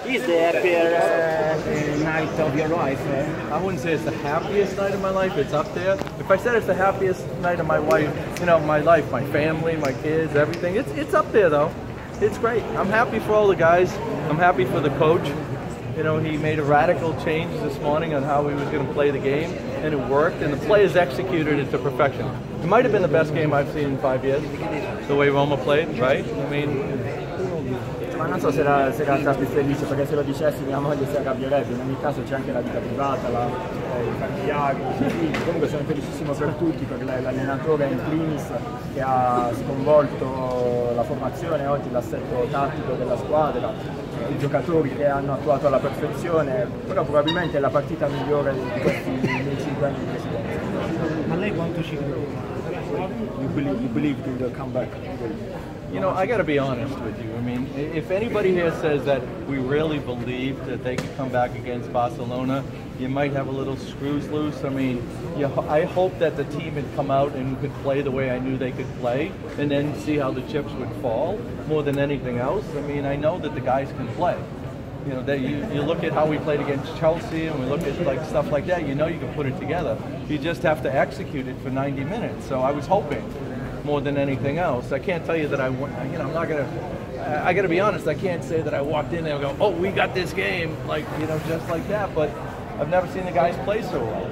Is the happier night of your life? I wouldn't say it's the happiest night of my life. It's up there. If I said it's the happiest night of my life, my life, my family, my kids, everything, it's up there though. It's great. I'm happy for all the guys. I'm happy for the coach. He made a radical change this morning on how he was going to play the game, and it worked, and the players executed it to perfection. It might have been the best game I've seen in 5 years, the way Roma played, right? Ma non so se era più felice, perché se lo dicessi mia moglie si arrabbierebbe. In ogni caso c'è anche la vita privata, i familiari, i figli. Comunque sono felicissimo per tutti, per l'allenatore in primis che ha sconvolto la formazione, oggi l'assetto tattico della squadra, i giocatori che hanno attuato alla perfezione, però probabilmente è la partita migliore di questi 5 anni di presidenza. Ma lei quanto ci crede? You believe in the comeback? I got to be honest with you. If anybody here says that we really believe that they could come back against Barcelona, you might have a little screws loose. I hope that the team had come out and could play the way I knew they could play, and then see how the chips would fall more than anything else. I know that the guys can play. You look at how we played against Chelsea, and we look at stuff like that. You can put it together. You just have to execute it for 90 minutes. So I was hoping more than anything else. I can't tell you that I'm not gonna. I got to be honest. I can't say that I walked in there and go, "Oh, we got this game," just like that. But I've never seen the guys play so well,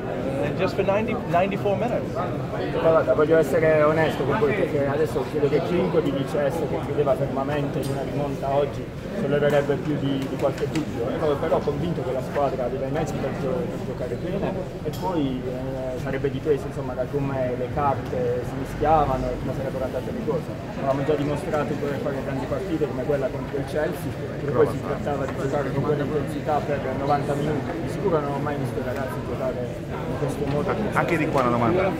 and just for 94 minutes. Pallotta, voglio essere onesto con voi, perché adesso credo che chiunque vi dicesse che credeva fermamente in una rimonta oggi solleverebbe più di qualche dubbio. Ero però convinto che la squadra aveva i mezzi per giocare bene, e poi sarebbe dipeso da come le carte si mischiavano e come sarebbero andate le cose. Avevamo già dimostrato di poter fare grandi partite come quella contro il Chelsea, e poi si trattava di giocare con quella intensità per 90 minuti. Di sicuro non ho mai visto i ragazzi giocare in questo modo. Anche di qua una domanda.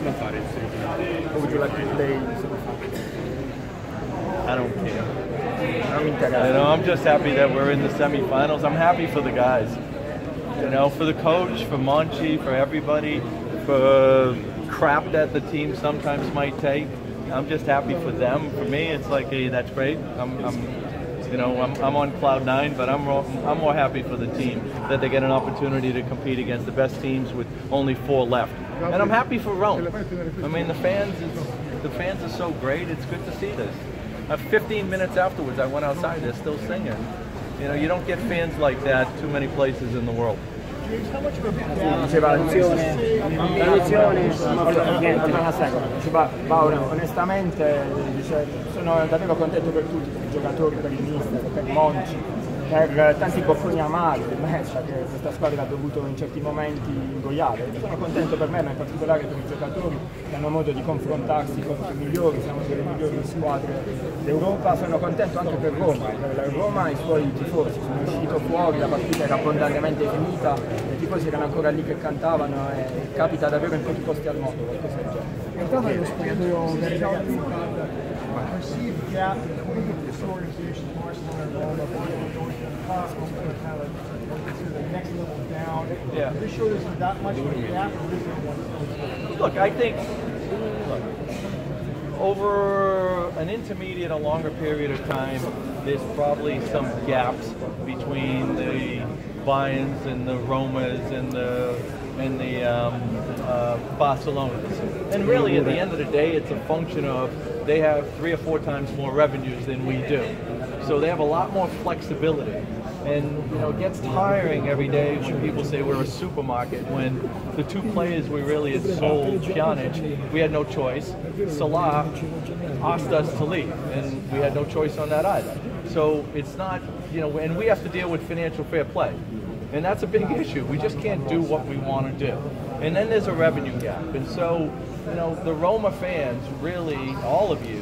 Would you like to play? I don't care. Non mi interessa. I'm just happy that we're in the semifinals. I'm happy for the guys. For the coach, for Monchi, for everybody, for crap that the team sometimes might take. I'm just happy for them. For me, it's like, hey, that's great. I'm on cloud 9, but I'm more happy for the team that they get an opportunity to compete against the best teams with only 4 left. And I'm happy for Rome. The fans are so great. It's good to see this. 15 minutes afterwards, I went outside. They're still singing. You don't get fans like that too many places in the world. Diceva onestamente sono davvero contento per tutti, per i giocatori, per il mister, per Monchi, per tanti bocconi amari del match che questa squadra ha dovuto in certi momenti ingoiare. Sono contento per me, ma in particolare per i giocatori che hanno modo di confrontarsi con i migliori, siamo delle migliori squadre d'Europa. Sono contento anche per Roma, per Roma e i suoi tifosi. Sono uscito fuori, la partita era abbondantemente finita, i tifosi erano ancora lì che cantavano, e capita davvero in pochi posti al mondo qualcosa del genere. Entrando nello spogliatoio dei ragazzi, perceived gap between the organization, Barcelona and Roma, possible kind of to the next level down. Yeah. This showed us that much of a gap. Look, I think over an intermediate or longer period of time, there's probably some gaps between the Bayerns and the Romas and the Barcelonas. And really, at the end of the day, it's a function of they have 3 or 4 times more revenues than we do. So they have a lot more flexibility. And it gets tiring every day when people say we're a supermarket, when the 2 players we really had sold, Pjanic, we had no choice. Salah asked us to leave, and we had no choice on that either. So it's not, and we have to deal with financial fair play. And that's a big issue. We just can't do what we want to do. And then there's a revenue gap. And so, the Roma fans, really, all of you,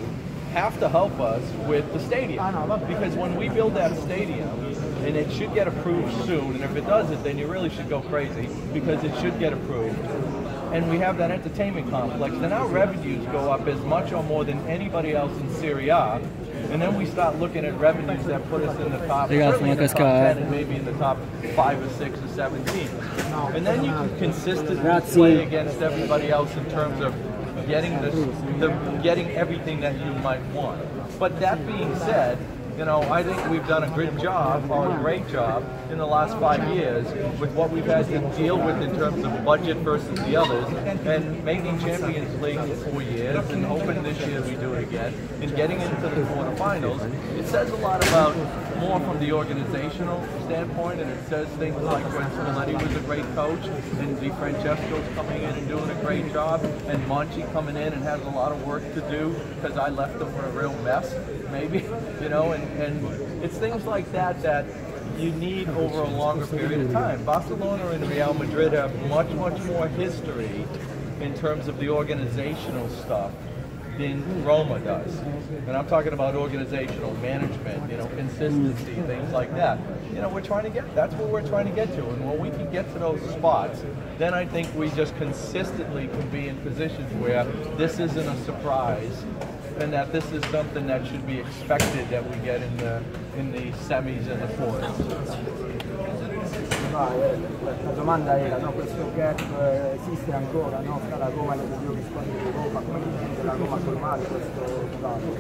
have to help us with the stadium. Because when we build that stadium, and it should get approved soon, and if it doesn't, then you really should go crazy, because it should get approved. And we have that entertainment complex, then our revenues go up as much or more than anybody else in Serie A. And then we start looking at revenues that put us in the top, certainly in the top 10 and maybe in the top 5 or 6 or 7 teams. And then you can consistently play against everybody else in terms of getting getting everything that you might want. But that being said, you know, I think we've done a good job, or a great job, in the last 5 years with what we've had to deal with in terms of budget versus the others, and making Champions League in 4 years, and hoping this year we do it again, and getting into the quarterfinals. It says a lot about more from the organizational standpoint, and it says things like when Spalletti was a great coach, and Di Francesco's coming in and doing a great job, and Monchi coming in and has a lot of work to do because I left them for a real mess, maybe, you know, and it's things like that that you need over a longer period of time. Barcelona and Real Madrid have much more history in terms of the organizational stuff than Roma does. And I'm talking about organizational management, you know, consistency, things like that. You know, that's what we're trying to get to. And when we can get to those spots, then I think we just consistently can be in positions where this isn't a surprise, and that this is something that should be expected that we get in the semis and the quarters. La domanda era, no, questo gap esiste ancora, no, tra la Roma e le migliori squadre d'Europa, come intende la Roma colmare questo dato?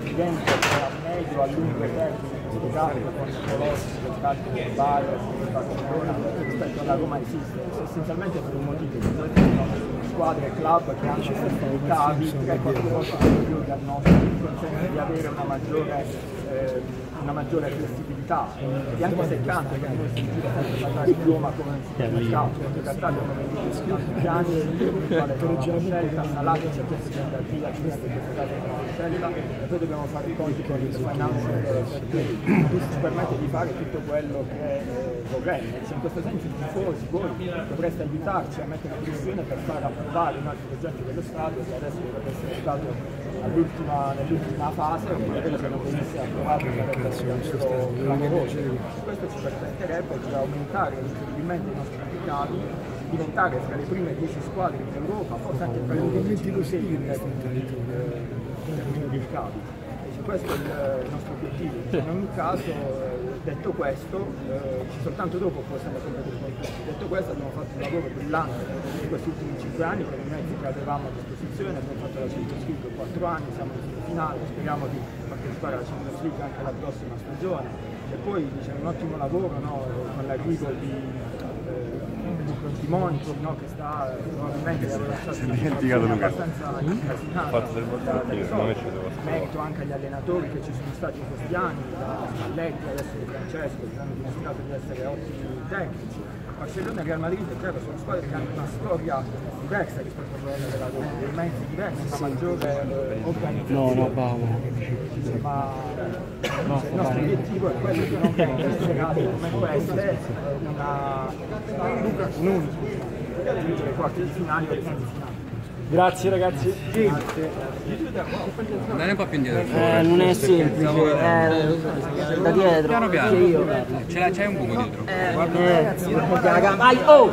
Evidente che a medio, a lungo termine, spiegare con Pallotta, il calcio del Bayern, del Barcellona, rispetto alla Roma esiste, essenzialmente per un motivo, noi siamo squadre, club che hanno ricavi 3-4 volte superiori al nostro, che consente di avere una maggiore flessibilità, e anche se cambia, perché noi sentite sempre parlare di Roma come un mercato, perché in realtà abbiamo venduto tanti anni, nel quale abbiamo scelta, Salati c'è questo di andare via, ci sarebbe questo caso di una scelta, e poi dobbiamo fare i conti con il financial ci permette di fare tutto quello che vorremmo. In questo senso i tifosi, voi dovreste aiutarci a mettere pressione per far approvare un altro progetto dello stadio, che adesso dovrebbe essere stato nell'ultima fase, oppure quello che non venisse approvato sarebbe davvero clamoroso. Questo ci permetterebbe di aumentare incredibilmente i nostri ricavi, diventare tra le prime 10 squadre in Europa, forse anche tra le prime 5 in termini di ricavi. Questo è il nostro obiettivo. In ogni caso, detto questo, soltanto dopo possiamo competere con tutti. Detto questo, abbiamo fatto un lavoro brillante in questi ultimi 5 anni con i mezzi che avevamo a disposizione, abbiamo fatto la Champions League 4 anni, siamo in finale, speriamo di partecipare alla Champions League anche la prossima stagione. E poi un ottimo lavoro, no, con l'arrivo di Monchi, no, che sta probabilmente abbastanza incasinata merito anche agli allenatori che ci sono stati in questi anni, da Spalletti adesso di Francesco, che hanno dimostrato di essere ottimi tecnici. Barcellona e Real Madrid, è chiaro, sono squadre che hanno una storia diversa rispetto a quella della Roma, dei mezzi diversi, una maggiore organizzazione. Ma il nostro obiettivo è quello di non essere come queste un unico per raggiungere i quarti di finale o le semifinali. Grazie ragazzi. Grazie. Andare un po' più indietro. Non è semplice, da dietro. Piano piano. C'è un buco dietro. Vai, oh!